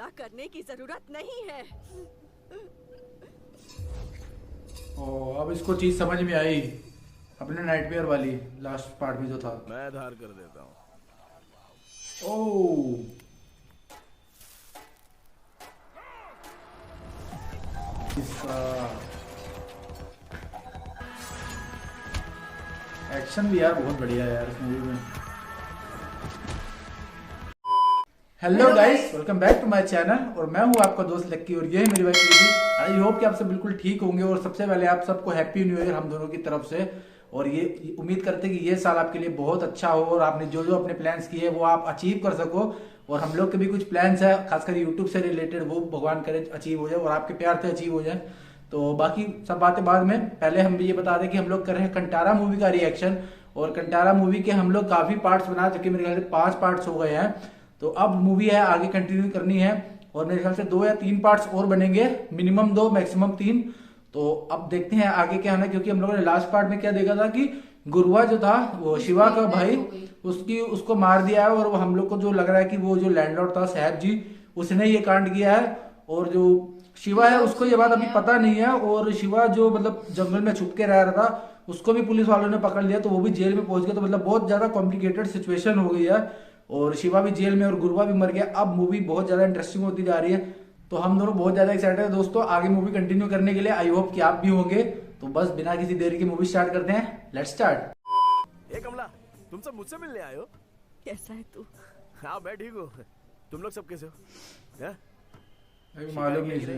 Cola करने की जरूरत नहीं है। ओ, अब इसको चीज समझ में आई। अपने नाइटमेयर वाली लास्ट पार्ट में जो था। मैं धार कर देता हूँ। ओ, इसका एक्शन भी यार बहुत बढ़िया है यार इस मूवी में। Hello guys, welcome back to my channel और मैं हूं आपका दोस्त लक्की और ये है मेरी वाइफ दीदी। आई होप कि आप सब बिल्कुल ठीक होंगे और सबसे पहले आप सबको हैप्पी न्यू ईयर हम दोनों की तरफ से। और ये उम्मीद करते हैं कि ये साल आपके लिए बहुत अच्छा हो और आपने जो जो अपने प्लान्स किए वो आप अचीव कर सको। और हम लोग के भी कुछ प्लान्स है खासकर यूट्यूब से रिलेटेड, वो भगवान करे अचीव हो जाए और आपके प्यार से अचीव हो जाए। तो बाकी सब बातें बाद में, पहले हम ये बता दें कि हम लोग कर रहे हैं कंटारा मूवी का रिएक्शन। और कंटारा मूवी के हम लोग काफी पार्ट्स बना चुके, मेरे ख्याल से 5 पार्ट्स हो गए हैं। तो अब मूवी है आगे कंटिन्यू करनी है और मेरे ख्याल से 2 या 3 पार्ट्स और बनेंगे, मिनिमम 2 मैक्सिमम 3। तो अब देखते हैं आगे क्या होना, क्योंकि हम लोगों ने लास्ट पार्ट में क्या देखा था कि गुरुआ जो था वो शिवा का भाई, उसको मार दिया है। और वो हम लोग को जो लग रहा है कि वो जो लैंडलॉर्ड था साहब जी, उसने ये कांड किया है। और जो शिवा है उसको ये बात अभी पता नहीं है। और शिवा जो मतलब जंगल में छुप के रह रहा था उसको भी पुलिस वालों ने पकड़ लिया, तो वो भी जेल में पहुंच गया। तो मतलब बहुत ज्यादा कॉम्प्लिकेटेड सिचुएशन हो गई है और शिवा भी जेल में और गुरुआ भी मर गया। अब मूवी बहुत ज्यादा इंटरेस्टिंग होती जा रही है। तो हम दोनों बहुत ज्यादा एक्साइटेड है दोस्तों आगे मूवी कंटिन्यू करने के लिए। आई होप कि आप भी होंगे। तो बस बिना किसी देरी की मूवी स्टार्ट करते हैं। Let's start. ए कमला, तुम सब मुझसे मिलने आए हो? कैसा है तू? हाँ मैं ठीक हूँ। तुम लोग सब कैसे हो? हैं? मालूम नहीं से।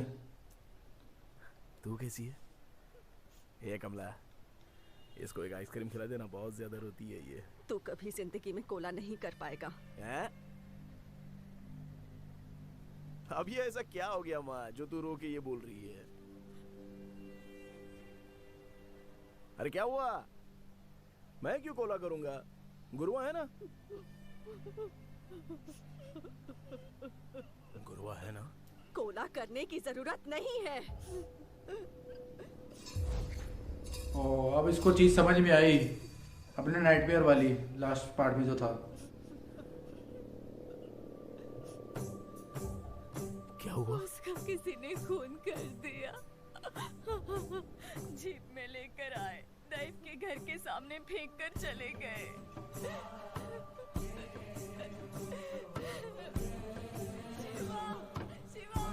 तू कैसी है? ए कमला, इसको एक आइसक्रीम खिला देना, बहुत ज्यादा रोती है ये। तू कभी जिंदगी में कोला नहीं कर पाएगा। हैं? अब ये ऐसा क्या हो गया माँ जो तू रो के ये बोल रही है? अरे क्या हुआ? मैं क्यों कोला करूंगा? गुरुआ है ना? गुरुआ है ना? कोला करने की जरूरत नहीं है। ओ, अब इसको चीज समझ में आई। अपने नाइटमेयर वाली लास्ट पार्ट में जो था। क्या हुआ? उसका किसी ने खून कर दिया। जीप में लेकर आए, नाइफ के घर के सामने फेंक कर चले गए। शिवा, शिवा।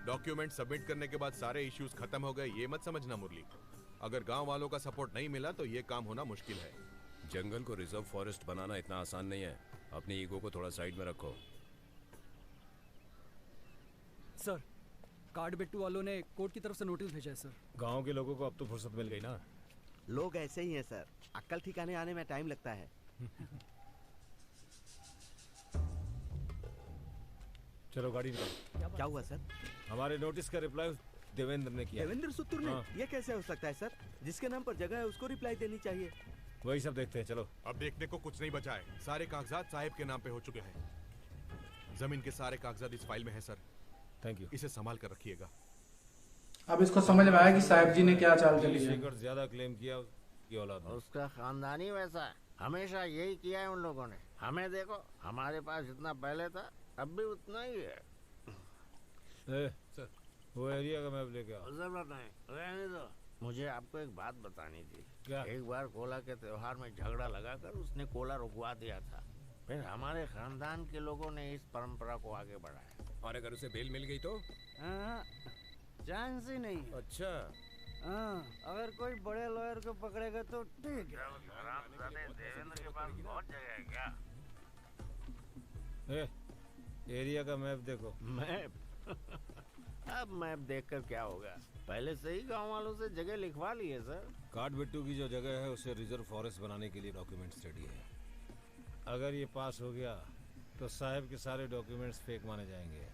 डॉक्यूमेंट सबमिट करने के बाद सारे इश्यूज खत्म हो गए ये मत समझना मुरली। अगर गांव वालों का सपोर्ट नहीं मिला तो ये काम होना मुश्किल है। जंगल को रिजर्व फॉरेस्ट बनाना इतना आसान नहीं है। अपनी ईगो को थोड़ा साइड में रखो। सर, कार्ड बिट्टू वालों ने कोर्ट की तरफ से नोटिस भेजा है सर। गांव के लोगों को अब तो फुर्सत मिल गई ना। लोग ऐसे ही हैं सर, अक्ल ठिकाने आने में टाइम लगता है। चलो गाड़ी निकालो। क्या हुआ सर? हमारे नोटिस का रिप्लाई देवेंद्र ने किया। देवेंद्र सुतुर ने? हाँ। ये कैसे हो सकता है सर? जिसके नाम पर जगह है उसको रिप्लाई देनी चाहिए। वही सब देखते हैं, चलो। अब देखने को कुछ नहीं बचा है, सारे कागजात साहिब के नाम पे हो चुके हैं। जमीन के सारे कागजात इस फाइल में है सर। Thank you. इसे संभाल कर रखिएगा। अब इसको समझ में आया कि साहब जी ने क्या चाल चली है। शेखर ज्यादा क्लेम किया की औलाद ने। उसका खानदान ही वैसा है, हमेशा यही किया है उन लोगों ने। हमें देखो, हमारे पास जितना पहले था अब भी उतना ही है। सर, वो एरिया का मैप लेके आओ। जरूरत नहीं, रहने दो। मुझे आपको एक बात बतानी थी। क्या? एक बार कोला के त्योहार में झगड़ा लगाकर उसने कोला रुकवा दिया था। फिर हमारे खानदान के लोगों ने इस परंपरा को आगे बढ़ाया। और अगर उसे बेल मिल गई तो? चांस ही नहीं। अच्छा। अगर कोई बड़े लॉयर को पकड़ेगा तो ठीक है। देवेंद्र के पास बहुत जगह है क्या? एरिया का मैप देखो। मैप? अब मैप देखकर क्या होगा? पहले से ही गांव वालों से जगह लिखवा ली है सर। काट बिट्टू की जो जगह है उसे रिजर्व फॉरेस्ट बनाने के लिए डॉक्यूमेंट्स रेडी है। अगर ये पास हो गया तो साहब के सारे डॉक्यूमेंट्स फेक माने जाएंगे।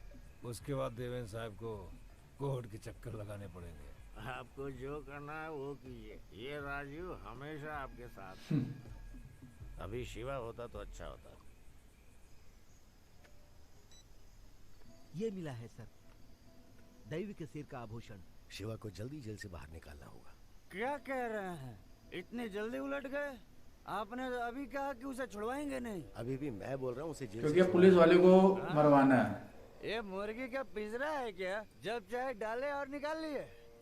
उसके बाद देवेंद्र साहब को कोर्ट के चक्कर लगाने पड़ेंगे। आपको जो करना है वो कीजिए, ये राजू हमेशा आपके साथ। अभी शिवा होता तो अच्छा होता। ये मिला है सर, दैव के सिर का आभूषण। शिवा को जल्दी जेल से बाहर निकालना होगा। क्या कह रहे हैं? इतने जल्दी उलट गए? आपने अभी कहा कि उसे छुड़वाएंगे नहीं। अभी भी मैं बोल रहा हूँ उसे जेल क्योंकि पुलिस वाले को मरवाना है। ये मुर्गी का पिंजरा है क्या? जब चाहे डाले और निकाल लिए।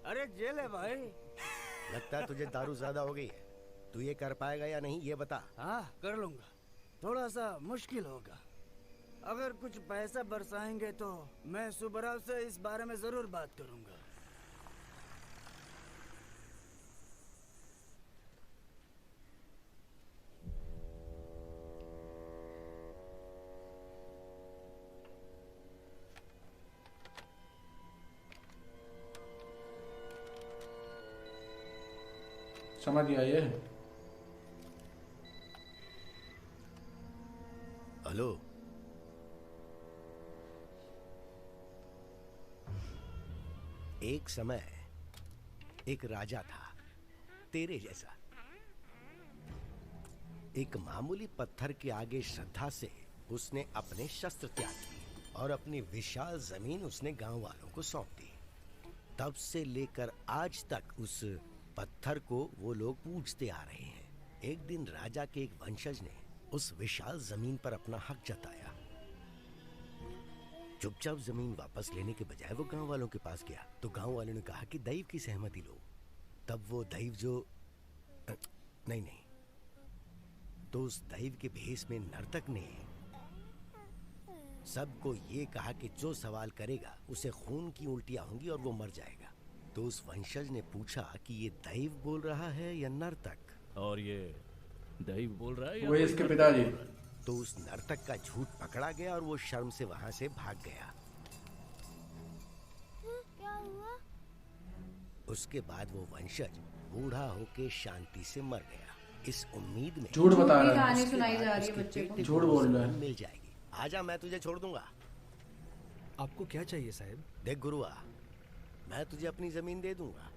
अरे जेल है भाई। लगता है तुझे दारू ज्यादा हो गई है। तू ये कर पाएगा या नहीं ये बता। हाँ कर लूंगा, थोड़ा सा मुश्किल होगा। अगर कुछ पैसा बरसाएंगे तो मैं सुब्बराव से इस बारे में जरूर बात करूंगा। समझ गया ये। हेलो, एक समय एक राजा था तेरे जैसा। एक मामूली पत्थर के आगे श्रद्धा से उसने अपने शस्त्र त्याग किए और अपनी विशाल जमीन उसने गांव वालों को सौंप दी। तब से लेकर आज तक उस पत्थर को वो लोग पूजते आ रहे हैं। एक दिन राजा के एक वंशज ने उस विशाल जमीन पर अपना हक जताया। चुपचाप जमीन वापस लेने के बजाय वो गांव वालों के पास गया तो गांव वालों ने कहा कि दैव की सहमति लो। तब वो दैव जो नहीं तो उस दैव के भेष में नर्तक ने सबको ये कहा कि जो सवाल करेगा उसे खून की उल्टियां होंगी और वो मर जाएगा। तो उस वंशज ने पूछा कि ये दैव बोल रहा है या नर्तक? और ये दैव बोल रहा है या वो इसके पिताजी। तो उस नर्तक का झूठ पकड़ा गया और वो शर्म से वहां से भाग गया। क्या हुआ? उसके बाद वो वंशज बूढ़ा होके शांति से मर गया, इस उम्मीद में झूठ बता रहा है। कहानी सुनाई जा रही है बच्चे को। झूठ बोल रहा है। मिल जाएगी। आजा, मैं तुझे छोड़ दूंगा। आपको क्या चाहिए साहब? देख गुरुआ, मैं तुझे अपनी जमीन दे दूंगा।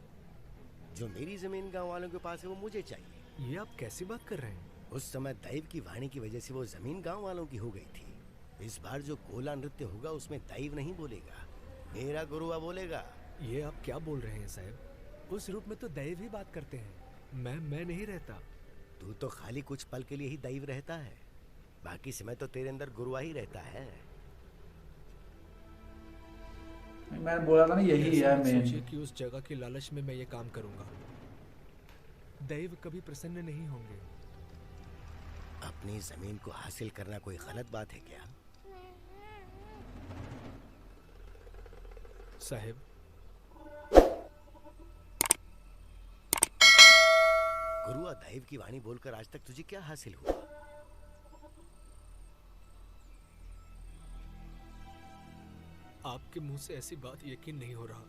जो मेरी जमीन गांव वालों के पास है वो मुझे चाहिए। ये आप कैसी बात कर रहे हैं? उस समय दैव की वाणी की वजह से वो जमीन गांव वालों की हो गई थी। इस बार जो कोला नृत्य होगा उसमें दैव नहीं बोलेगा, मेरा गुरुआ बोलेगा। ये आप क्या बोल रहे हैं साहब? उस रूप में तो दैव ही बात करते हैं। मैं नहीं रहता। तू तो खाली कुछ पल के लिए ही दैव रहता है, बाकी समय तो तेरे अंदर गुरुआ ही रहता है। मैंने बोला था ना यही है मेन। सोचिए कि उस जगह की लालच में मैं ये काम करूंगा। दैव कभी प्रसन्न नहीं होंगे। अपनी जमीन को हासिल करना कोई गलत बात है क्या? साहब, गुरुआ, दैव की वाणी बोलकर आज तक तुझे क्या हासिल हुआ? आपके मुंह से ऐसी बात यकीन नहीं हो रहा।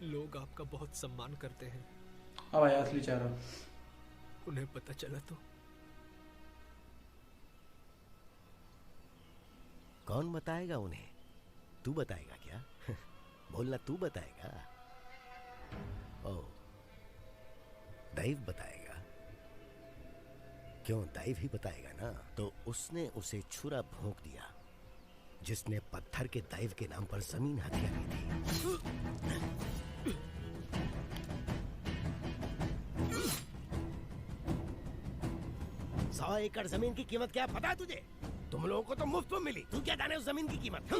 लोग आपका बहुत सम्मान करते हैं। अब आया असली चेहरा। उन्हें पता चला तो? कौन बताएगा उन्हें? तू बताएगा क्या? बोलना, तू बताएगा? ओह, दैव बताएगा। क्यों, दैव ही बताएगा ना। तो उसने उसे छुरा भोंक दिया जिसने पत्थर के दैव के नाम पर जमीन हथिया ली थी। 100 एकड़ जमीन की कीमत क्या पता है तुझे? तुम लोगों को तो मुफ्त में मिली, तू क्या जाने उस जमीन की कीमत?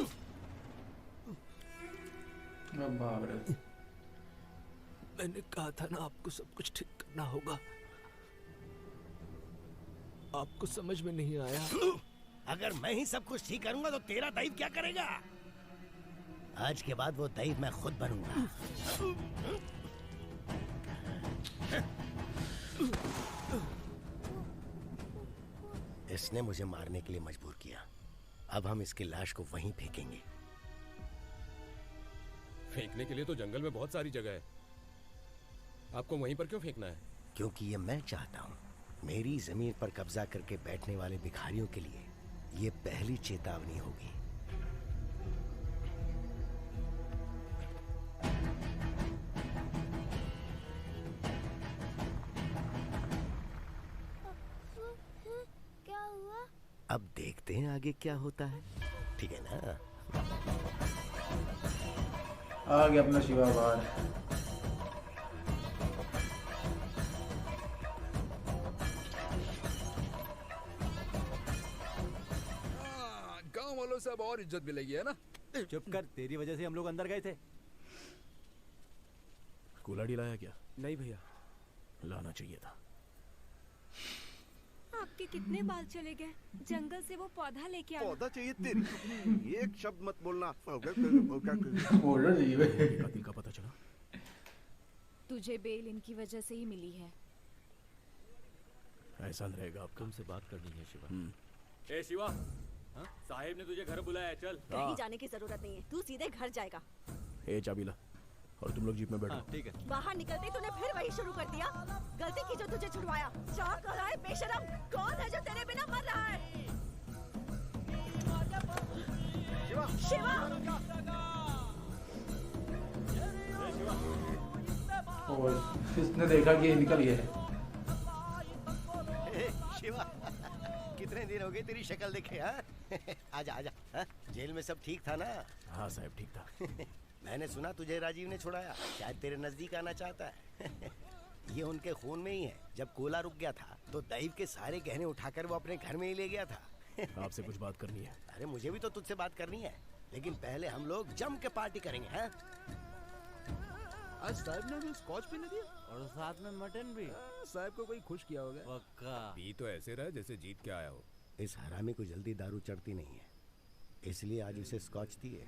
बाप रे। मैंने कहा था ना आपको सब कुछ ठीक करना होगा। आपको समझ में नहीं आया। अगर मैं ही सब कुछ ठीक करूंगा तो तेरा दैव क्या करेगा? आज के बाद वो दैव मैं खुद बनूंगा। इसने मुझे मारने के लिए मजबूर किया। अब हम इसकी लाश को वहीं फेंकेंगे। फेंकने के लिए तो जंगल में बहुत सारी जगह है, आपको वहीं पर क्यों फेंकना है? क्योंकि ये मैं चाहता हूँ। मेरी जमीन पर कब्जा करके बैठने वाले भिखारियों के लिए ये पहली चेतावनी होगी। देखते हैं आगे क्या होता है, ठीक है ना? आ गया अपना शिवा बाहर। गांव वालों से अब और इज्जत मिलेगी, है ना? चुप कर, तेरी वजह से हम लोग अंदर गए थे। कुल्हाड़ी लाया क्या? नहीं भैया। लाना चाहिए था। आपके कितने बाल चले गए? जंगल से वो पौधा लेके आना। पौधा चाहिए तेरी? एक शब्द मत बोलना। बोलना चाहिए भाई। कातिल का पता चला? तुझे बेल इनकी वजह से ही मिली है। ऐसा रहेगा। अब तुमसे बात करनी है शिवा। ए शिवा, साहिब ने तुझे घर बुलाया है, चल। कहीं जाने की जरूरत नहीं है, तू सीधे घर जाएगा। ए चाबी ला और तुम लोग जीप में बैठो। ठीक है। बाहर निकलते ही तूने फिर वही शुरू कर दिया। गलती की जो तुझे छुड़वाया। क्या कर रहा है बेशरम? कौन है जो तेरे बिना मर रहा है? शिवा, शिवा। और इसने देखा कि ये निकल गया है। शिवा, कितने दिन हो गए तेरी शक्ल देखे? हाँ आजा आजा। हाँ? जेल में सब ठीक था ना? हाँ साहब ठीक था। मैंने सुना तुझे राजीव ने छुड़ाया, शायद तेरे नजदीक आना चाहता है। ये उनके खून में ही है। जब कोला रुक गया था तो दैव के सारे गहने उठाकर वो अपने घर में ही ले गया था। आपसे कुछ बात करनी है। अरे मुझे भी तो तुझसे बात करनी है, लेकिन पहले हम लोग जम के पार्टी करेंगे। हैं? आज साहब ने हमें स्कॉच पीने दिया और साथ में मटन भी। साहब को कोई खुश किया होगा। पक्का। पी तो ऐसे रहा जैसे जीत के आया हो। इस हरामी को जल्दी दारू चढ़ती नहीं है, इसलिए आज उसे स्कॉच दी है।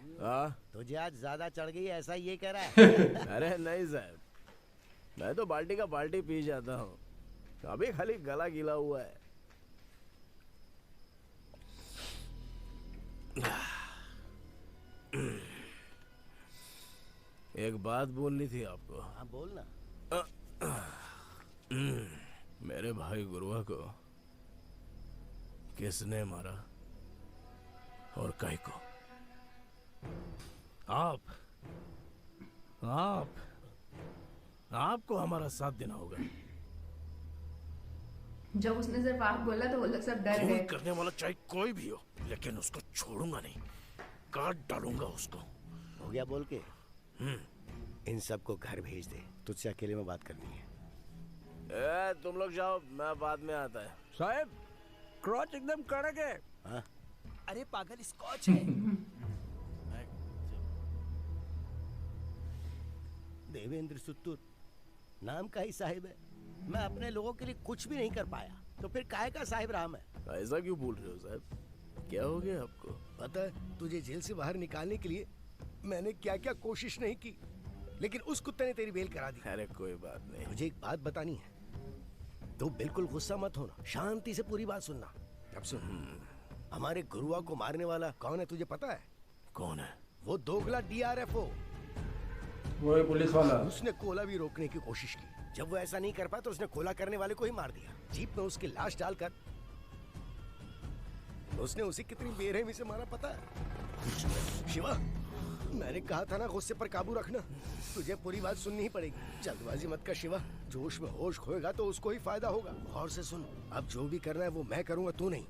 तुझे आज ज्यादा चढ़ गई, ऐसा ये कह रहा है? अरे नहीं साहब, मैं तो बाल्टी का बाल्टी पी जाता हूँ, अभी खाली गला गीला हुआ है। एक बात बोलनी थी आपको। हाँ बोलना। मेरे भाई गुरुआ को किसने मारा और काहे को? आपको हमारा साथ देना होगा। जब उसने सिर्फ आप बोला तो वो लोग सब डर गए। करने वाला चाहे कोई भी हो, लेकिन उसको छोड़ूंगा नहीं, काट डालूंगा उसको। हो गया बोल के? इन सबको घर भेज दे, तुझसे अकेले में बात करनी है। तुम लोग जाओ, मैं बाद में आता है। साहब क्रॉच एकदम कड़क है। हाँ? अरे पागल, स्कॉच है। देवेंद्र सुत्तुर नाम का ही साहिब है। मैं अपने लोगों के लिए कुछ भी नहीं कर पाया, तो फिर काहे का साहिब राम है? ऐसा क्यों बोल रहे हो साहब? क्या हो गया आपको? पता है तुझे जेल से बाहर निकालने के लिए मैंने क्या क्या कोशिश नहीं की, लेकिन उस कुत्ते ने तेरी बेल करा दी। अरे कोई बात नहीं। मुझे एक बात बतानी है, तू बिल्कुल गुस्सा मत होना, शांति से पूरी बात सुनना। अब सुन, हमारे गुरुआ को मारने वाला कौन है तुझे पता है? कौन है? वो दोगला DRFO, वो पुलिस वाला। उसने कोला भी रोकने की कोशिश की। जब वो ऐसा नहीं कर पाया तो उसने कोला करने वाले को ही मार दिया। जीप में उसकी लाश डालकर उसने उसे कितनी बेरहमी से मारा पता है? शिवा, मैंने कहा था ना गुस्से पर काबू रखना। तुझे पूरी बात सुननी ही पड़ेगी। जल्दबाजी मत कर शिवा, जोश में होश खोएगा तो उसको ही फायदा होगा। गौर से सुन, अब जो भी करना है वो मैं करूंगा, तू नहीं।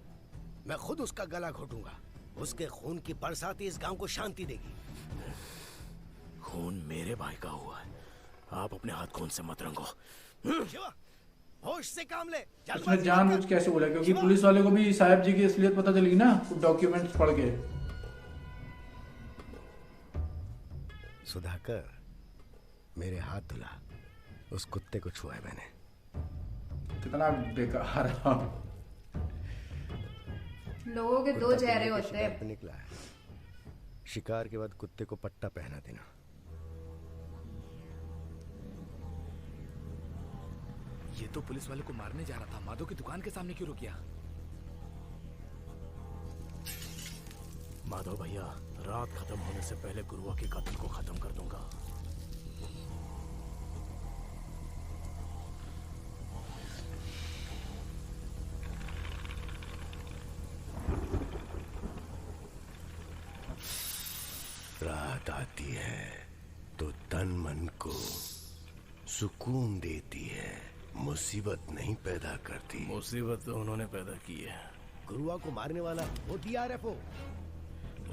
मैं खुद उसका गला घोटूंगा। उसके खून की बरसात इस गांव को शांति देगी। खून मेरे भाई का हुआ है, आप अपने हाथ खून से मत रंगो। शिवा, होश से काम ले। उसने जानबूझ कैसे बोला? क्योंकि पुलिस वाले को भी साहब जी की असलियत पता चली ना, डॉक्यूमेंट्स पढ़ के। सुधाकर, मेरे हाथ धुला, उस कुत्ते को छुआ है मैंने। कितना बेकार। लोगों के दो चेहरे होते हैं। पे निकला है, शिकार के बाद कुत्ते को पट्टा पहना देना। ये तो पुलिस वाले को मारने जा रहा था, माधव की दुकान के सामने क्यों रुक गया? माधव भैया, रात खत्म होने से पहले गुरुआ के कातिल को खत्म कर दूंगा। रात आती है तो तन मन को सुकून देती है, मुसीबत नहीं पैदा करती। मुसीबत तो उन्होंने पैदा की है, गुरुआ को मारने वाला वो टीआरएफओ।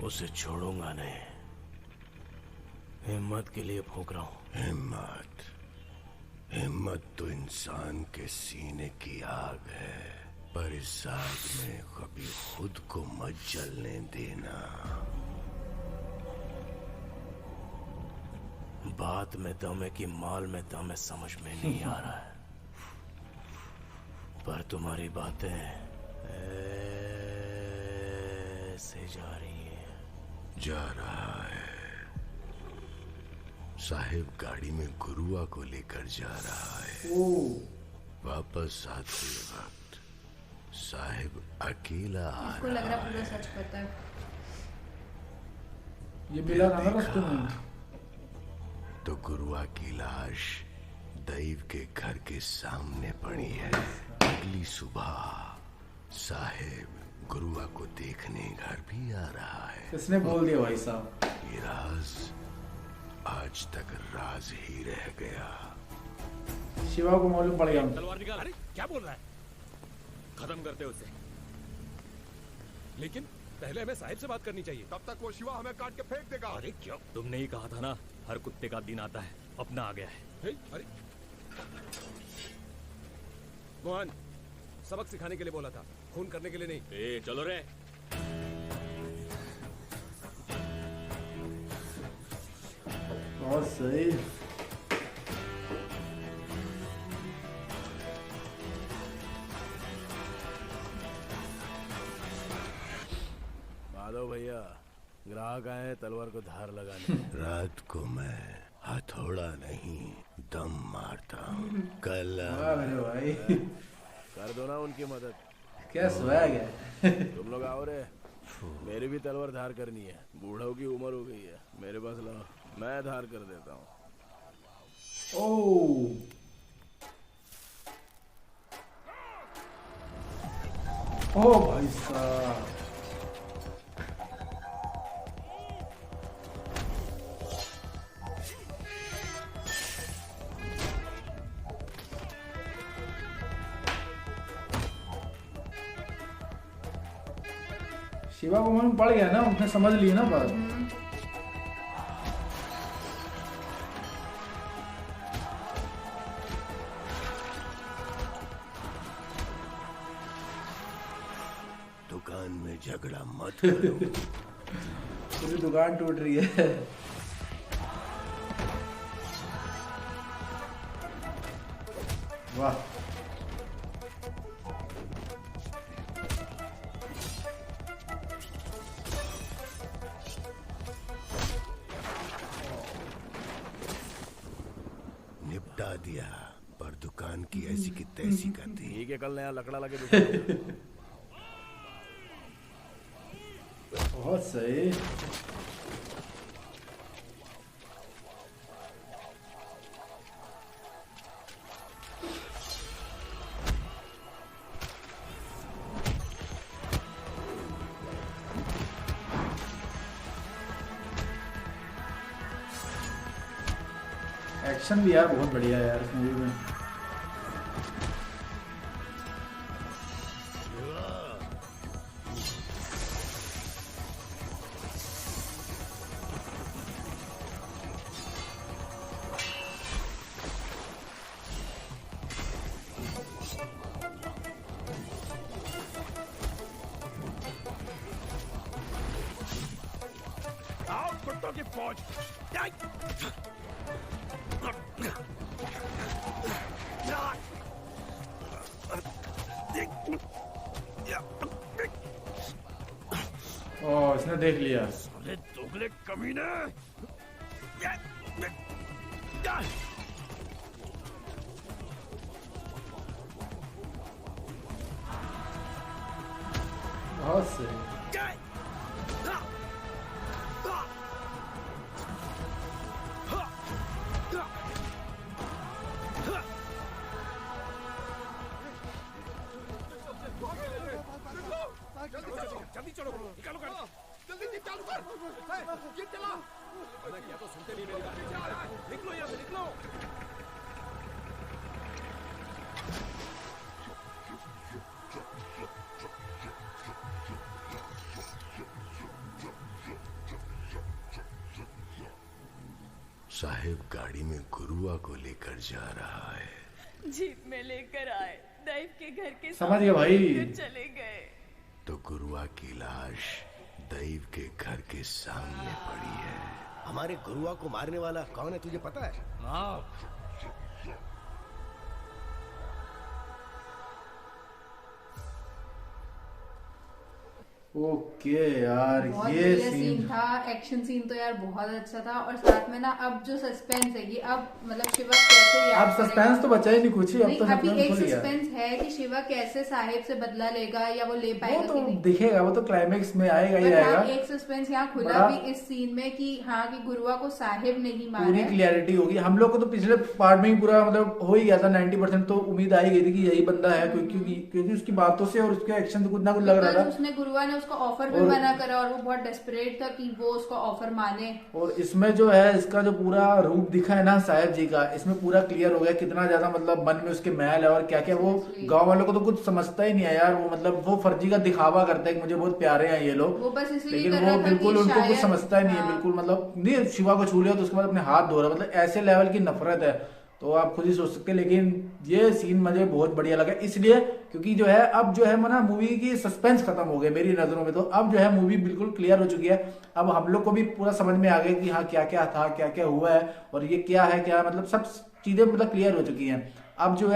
उसे छोड़ूंगा नहीं। हिम्मत के लिए फूंक रहा हूं। हिम्मत? हिम्मत तो इंसान के सीने की आग है, पर इस आग में कभी खुद को मत जलने देना। बात में दम है कि माल में दम है, समझ में नहीं आ रहा है। पर तुम्हारी बातें ऐसे जा रही हैं। जा रहा है। साहिब गाड़ी में गुरुआ को लेकर जा रहा है। वापस आते वक्त साहिब अकेला आ इसको लग रहा पूरा सच पता है। ये मिला था ना रास्ते में। तो गुरुआ की लाश दैव के घर के सामने पड़ी है। अगली सुबह साहिब गुरुआ को देखने घर भी आ रहा है। किसने बोल दिया भाई साहब? ये राज आज तक राज ही रह गया। शिवा को मालूम पड़ गया। तलवार निकाल। अरे क्या बोल रहा है? खत्म करते उसे। लेकिन पहले हमें साहिब से बात करनी चाहिए। तब तक वो शिवा हमें काट के फेंक देगा। अरे क्यों? तुमने ही कहा था ना, हर कुत्ते का दिन आता है। अपना आ गया है। अरे मोहन, सबक सिखाने के लिए बोला था, खून करने के लिए नहीं। ए चलो रे। बहुत सही। माधव भैया, ग्राहक आए हैं तलवार को धार लगाने। रात को मैं हथौड़ा नहीं दम मारता हूँ। कल मेरे भाई कर दो ना उनकी मदद। क्या स्वैग है। तुम लोग आओ रे, मेरी भी तलवार धार करनी है। बूढ़ों की उम्र हो गई है, मेरे पास लाओ, मैं धार कर देता हूँ। ओ भाई साहब, शिवा को मालूम पड़ गया ना, उसने समझ ली ना बात। दुकान में झगड़ा मत करो। पूरी दुकान टूट रही है। वाह, निपटा दिया, पर दुकान की ऐसी की तैसी कर दी। ठीक है, कल नया लकड़ा लगे दुकान। बहुत सही। एक्शन भी यार बहुत बढ़िया है यार इस मूवी में। आओ कुत्तों की फौज। ओह, इसने देख लिया। साले दोगले कमीने। बहुत सही। जल्दी चलो, निकालो गाड़ी। जल्दी जीप चालू कर। जीप चला। वरना क्या तो सुनते नहीं मेरी बात। निकलो यहाँ से, निकलो। साहिब गाड़ी में गुरुआ को लेकर जा रहा है। जीप में लेकर आए, दैव के घर के समझ गए भाई। फिर चले गए। तो गुरुआ की लाश दैव के घर के सामने पड़ी है। हमारे गुरुआ को मारने वाला कौन है तुझे पता है? ओके यार, बहुत ये बढ़िया सीन सीन था। एक्शन सीन तो यार बहुत अच्छा था। और साथ में ना अब जो सस्पेंस है कि अब मतलब शिवा कैसे याद अब सस्पेंस तो बचा ही नहीं कुछ ही। अब तो अभी एक खुल गया। सस्पेंस है कि शिवा कैसे साहिब से बदला लेगा या वो ले वो पाएगा तो कि नहीं। दिखेगा, वो तो क्लाइमेक्स में आएगा ही पर आएगा। हाँ, एक सस्पेंस यहाँ खुला बड़ा- भी इस सीन में कि हाँ कि गुरुआ को साहिब नहीं मारा पूरी है। क्लियरिटी होगी। हम लोग को तो पिछले पार्ट में ही पूरा मतलब हो ही गया था। 90% तो उम्मीद आ ही गई थी कि यही बंदा है, क्योंकि उसकी बातों से और उसके एक्शन से कुछ ना कुछ लग रहा था। उसने गुरुआ ने उसको ऑफर भी और- मना करा और वो बहुत डेस्परेट था कि वो उसको ऑफर माने। और इसमें जो है इसका जो पूरा रूप दिखा है ना साहिब जी का, इसमें पूरा क्लियर हो गया कितना ज्यादा मतलब मन में उसके महल है और क्या क्या। वो गांव वालों को तो कुछ समझता ही नहीं है यार। वो मतलब वो फर्जी का दिखावा करता है कि मुझे बहुत प्यारे हैं ये लोग, वो बस इसलिए लेकिन कर वो रहा था बिल्कुल कि उनको कुछ शायद- समझता ही नहीं है। हाँ। बिल्कुल मतलब नहीं, शिवा को छू लिया तो उसके बाद अपने हाथ धो रहा, मतलब ऐसे लेवल की नफरत है तो आप खुद ही सोच सकते हैं। लेकिन ये सीन मुझे बहुत बढ़िया लगा इसलिए क्योंकि जो है अब जो है ना मूवी की सस्पेंस खत्म हो गया मेरी नजरों में। तो अब जो है मूवी बिल्कुल क्लियर हो चुकी है। अब हम लोग को भी पूरा समझ में आ गया कि हाँ क्या क्या था, क्या क्या हुआ है और ये क्या है, क्या मतलब सब चीजें मतलब क्लियर हो चुकी हैं। अब जो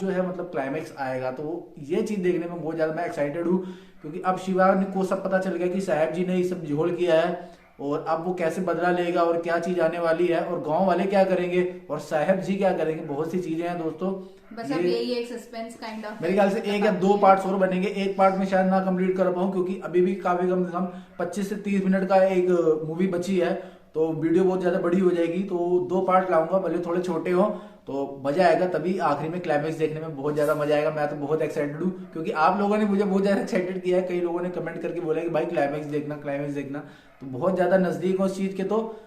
है मतलब क्लाइमेक्स आएगा तो ये चीज देखने में बहुत ज्यादा मैं एक्साइटेड हूँ क्योंकि अब शिवा को सब पता चल गया कि साहब जी ने ये सब झोल किया है और अब वो कैसे बदला लेगा और क्या चीज आने वाली है और गांव वाले क्या करेंगे और साहब जी क्या करेंगे। बहुत सी चीजें हैं दोस्तों। बस अब यही एक सस्पेंस काइंड ऑफ मेरे ख्याल से एक या दो पार्ट्स और बनेंगे। एक पार्ट में शायद ना कंप्लीट कर पाऊं क्योंकि अभी भी काफी कम से कम 25 से 30 मिनट का एक मूवी बची है तो वीडियो बहुत ज्यादा बड़ी हो जाएगी। तो 2 पार्ट लाऊंगा, भले थोड़े छोटे हो तो मजा आएगा। तभी आखिरी में क्लाइमेक्स देखने में बहुत ज्यादा मजा आएगा। मैं तो बहुत एक्साइटेड हूँ क्योंकि आप लोगों ने मुझे बहुत ज्यादा एक्साइटेड किया है। कई लोगों ने कमेंट करके बोला कि भाई क्लाइमेक्स देखना तो बहुत ज्यादा नजदीक हो उस चीज के। तो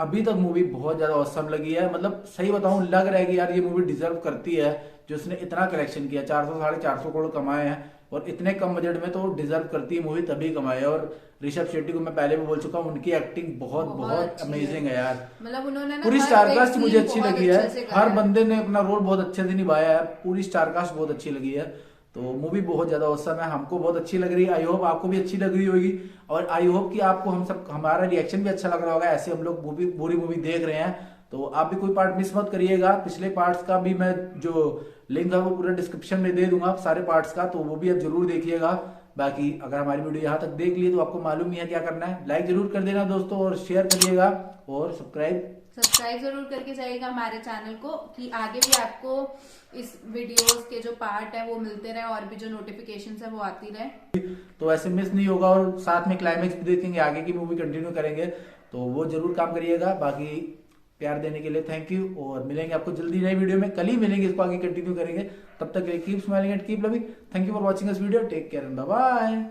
अभी तक मूवी बहुत ज्यादा औसम लगी है। मतलब सही बताऊं लग रहा है कि यार ये मूवी डिजर्व करती है जो उसने इतना कलेक्शन किया, 400-450 करोड़ कमाए हैं और इतने कम बजट में तो डिजर्व करती है मूवी, तभी कमाए। और ऋषभ शेट्टी को मैं पहले भी बोल चुका हूँ, उनकी एक्टिंग बहुत अमेजिंग है यार। मतलब उन्होंने ना पूरी हर स्टारकास्ट एक मुझे सीन अच्छी बहुत लगी अच्छे से है। करा हर बंदे ने अपना रोल बहुत अच्छे से निभाया है। पूरी स्टारकास्ट बहुत अच्छी लगी है तो मूवी बहुत ज्यादा औसम है। हमको बहुत अच्छी लग रही है। आई होप आपको भी अच्छी लग रही होगी और आई होप कि आपको हमारा रिएक्शन भी अच्छा लग रहा होगा। ऐसे हम लोग पूरी मूवी देख रहे हैं तो आप भी कोई पार्ट मिस मत करिएगा। पिछले पार्ट्स का भी मैं जो लिंक है वो पूरा डिस्क्रिप्शन में दे दूंगा सारे पार्ट्स का, तो वो भी आप जरूर देखिएगा। बाकी अगर हमारी वीडियो यहाँ तक देख ली तो आपको मालूम ही है क्या करना है। लाइक जरूर कर देना दोस्तों और शेयर करिएगा और सब्सक्राइब जरूर करके जाइएगा हमारे चैनल को कि आगे भी आपको इस वीडियोस के जो पार्ट है वो मिलते रहे और भी जो नोटिफिकेशंस है वो आती रहे। तो ऐसे मिस नहीं होगा और साथ में क्लाइमेक्स भी देखेंगे, आगे की मूवी कंटिन्यू करेंगे तो वो जरूर काम करिएगा। बाकी प्यार देने के लिए थैंक यू और मिलेंगे आपको जल्दी नई वीडियो में। कल ही मिलेंगे, इसको आगे कंटिन्यू करेंगे। तब तक के लिए keep smiling and keep loving. Thank you for watching this video. Take care and bye bye.